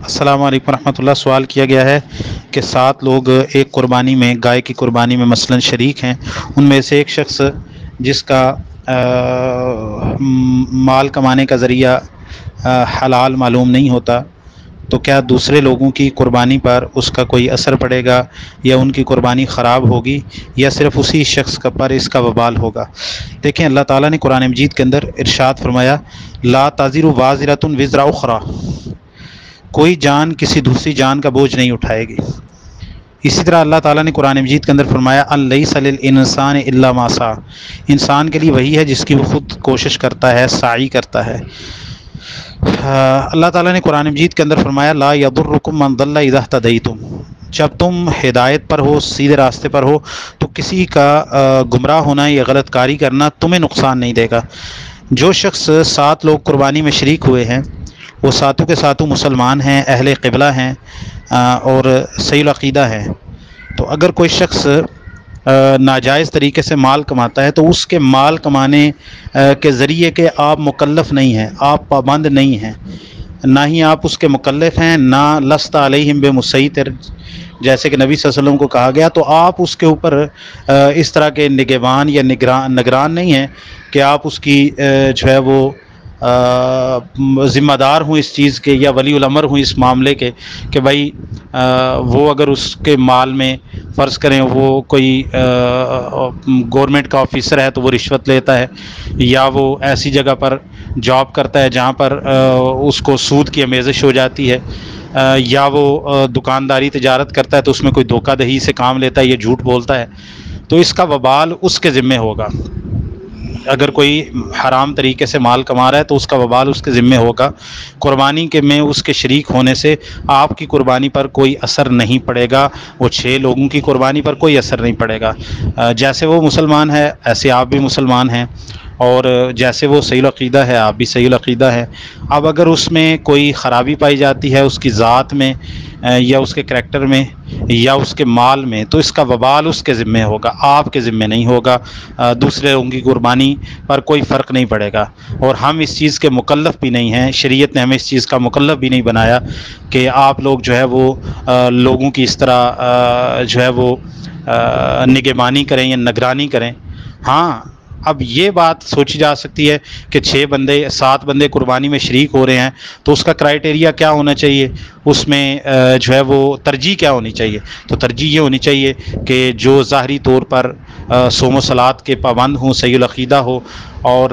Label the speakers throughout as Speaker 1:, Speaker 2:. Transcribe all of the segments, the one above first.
Speaker 1: السلام علیکم ورحمۃ اللہ۔ سوال کیا گیا ہے کہ 7 لوگ ایک قربانی میں، گائے کی قربانی میں مثلاً شریک ہیں، ان میں سے ایک شخص جس کا مال کمانے کا ذریعہ حلال معلوم نہیں ہوتا، تو کیا دوسرے لوگوں کی قربانی پر اس کا کوئی اثر پڑے گا، یا ان کی قربانی خراب ہوگی، یا صرف اسی شخص پر اس کا وبال ہوگا؟ دیکھیں، اللہ تعالیٰ نے قرآن مجید کے اندر ارشاد فرمایا، لا تزر وازرۃ وزر اخری، کوئی جان کسی دوسری جان کا بوجھ نہیں اٹھائے گی۔ اسی طرح اللہ تعالیٰ نے قرآن مجید کے اندر فرمایا، لیس للانسان الا ما سعی، انسان کے لیے وہی ہے جس کی وہ خود کوشش کرتا ہے، سعی کرتا ہے۔ اللہ تعالیٰ نے قرآن مجید کے اندر فرمایا، لا یضرکم من ضل اذا اہتدیتم، جب تم ہدایت پر ہو، سیدھے راستے پر ہو، تو کسی کا گمراہ ہونا یا غلط کاری کرنا تمہیں نقصان نہیں دے گا۔ جو شخص 7 لوگ قربانی میں شریک ہوئے ہیں، وہ 7 کے 7 مسلمان ہیں، اہل قبلہ ہیں اور صحیح العقیدہ ہیں۔ تو اگر کوئی شخص ناجائز طریقے سے مال کماتا ہے، تو اس کے مال کمانے کے ذریعے کے آپ مکلف نہیں ہیں، آپ پابند نہیں ہیں، نہ ہی آپ اس کے مکلف ہیں، نہ لست علیہم بمسیطر، جیسے کہ نبی صلی اللہ علیہ وسلم کو کہا گیا۔ تو آپ اس کے اوپر اس طرح کے نگہبان یا نگران نہیں ہیں کہ آپ اس کی جو ہے وہ ذمہ دار ہوں اس چیز کے، یا ولی الامر ہوں اس معاملے کے، کہ بھائی وہ اگر اس کے مال میں فرض کریں وہ کوئی گورنمنٹ کا آفیسر ہے تو وہ رشوت لیتا ہے، یا وہ ایسی جگہ پر جاب کرتا ہے جہاں پر اس کو سود کی آمیزش ہو جاتی ہے، یا وہ دکانداری تجارت کرتا ہے تو اس میں کوئی دھوکہ دہی سے کام لیتا ہے، یہ جھوٹ بولتا ہے، تو اس کا وبال اس کے ذمے ہوگا۔ اگر کوئی حرام طریقے سے مال کما رہا ہے تو اس کا وبال اس کے ذمے ہوگا۔ قربانی کے میں اس کے شریک ہونے سے آپ کی قربانی پر کوئی اثر نہیں پڑے گا، وہ 6 لوگوں کی قربانی پر کوئی اثر نہیں پڑے گا۔ جیسے وہ مسلمان ہے ایسے آپ بھی مسلمان ہیں، اور جیسے وہ صحیح العقیدہ ہے آپ بھی صحیح العقیدہ ہے۔ اب اگر اس میں کوئی خرابی پائی جاتی ہے اس کی ذات میں، یا اس کے کریکٹر میں، یا اس کے مال میں، تو اس کا وبال اس کے ذمے ہوگا، آپ کے ذمے نہیں ہوگا۔ دوسرے لوگوں کی قربانی پر کوئی فرق نہیں پڑے گا، اور ہم اس چیز کے مکلف بھی نہیں ہیں، شریعت نے ہمیں اس چیز کا مکلف بھی نہیں بنایا کہ آپ لوگ جو ہے وہ لوگوں کی اس طرح جو ہے وہ نگہبانی کریں یا نگرانی کریں۔ ہاں، اب یہ بات سوچی جا سکتی ہے کہ 7 بندے قربانی میں شریک ہو رہے ہیں، تو اس کا کرائیٹیریا کیا ہونا چاہیے، اس میں جو ہے وہ ترجیح کیا ہونی چاہیے؟ تو ترجیح یہ ہونی چاہیے کہ جو ظاہری طور پر صوم و صلات کے پابند ہوں، صحیح العقیدہ ہو، اور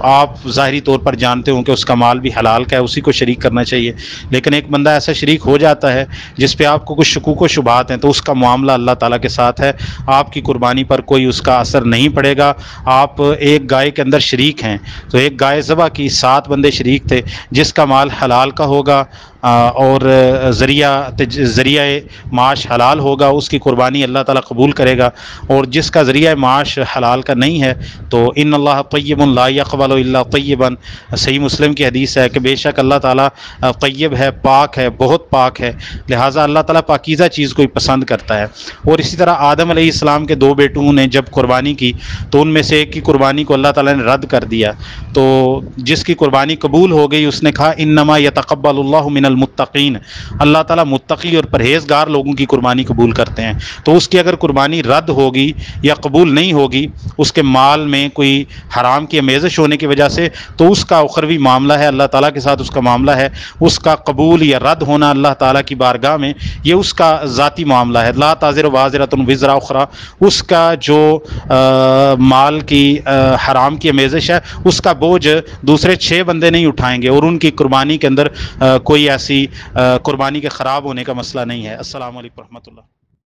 Speaker 1: آپ ظاہری طور پر جانتے ہوں کہ اس کا مال بھی حلال کا ہے، اسی کو شریک کرنا چاہیے۔ لیکن ایک بندہ ایسا شریک ہو جاتا ہے جس پہ آپ کو کچھ شکوک و شبہات ہیں، تو اس کا معاملہ اللہ تعالیٰ کے ساتھ ہے، آپ کی قربانی پر کوئی اس کا اثر نہیں پڑے گا۔ آپ ایک گائے کے اندر شریک ہیں، تو ایک گائے ذبح کی، 7 بندے شریک تھے، جس کا مال حلال کا ہوگا اور ذریعہ معاش حلال ہوگا، اس کی قربانی اللہ تعالیٰ قبول کرے گا۔ اور جس کا ذریعہ معاش حلال کا نہیں ہے، تو ان اللہ طیب لا یقبل الا طیبا، صحیح مسلم کی حدیث ہے کہ بے شک اللہ تعالیٰ طیب ہے، پاک ہے، بہت پاک ہے، لہٰذا اللہ تعالیٰ پاکیزہ چیز کو ہی پسند کرتا ہے۔ اور اسی طرح آدم علیہ السلام کے 2 بیٹوں نے جب قربانی کی، تو ان میں سے ایک کی قربانی کو اللہ تعالیٰ نے رد کر دیا، تو جس کی قربانی قبول ہو گئی اس نے کہا، انما یتقبل اللہ من المتقین، اللہ تعالیٰ متقی اور پرہیزگار لوگوں کی قربانی قبول کرتے ہیں۔ تو اس کی اگر قربانی رد ہوگی یا قبول نہیں ہوگی، اس کے مال میں کوئی حرام کی آمیزش ہونے کی وجہ سے، تو اس کا اخروی معاملہ ہے، اللہ تعالیٰ کے ساتھ اس کا معاملہ ہے، اس کا قبول یا رد ہونا اللہ تعالیٰ کی بارگاہ میں یہ اس کا ذاتی معاملہ ہے۔ لا تزر وازرۃ وزر اخری، اس کا جو مال کی حرام کی آمیزش ہے اس کا بوجھ دوسرے 6 بندے نہیں اٹھائیں گے، اور ان کی قربانی کے اندر کوئی ایسی قربانی کے خراب ہونے کا مسئلہ نہیں ہے۔ السلام علیکم ورحمۃ اللہ۔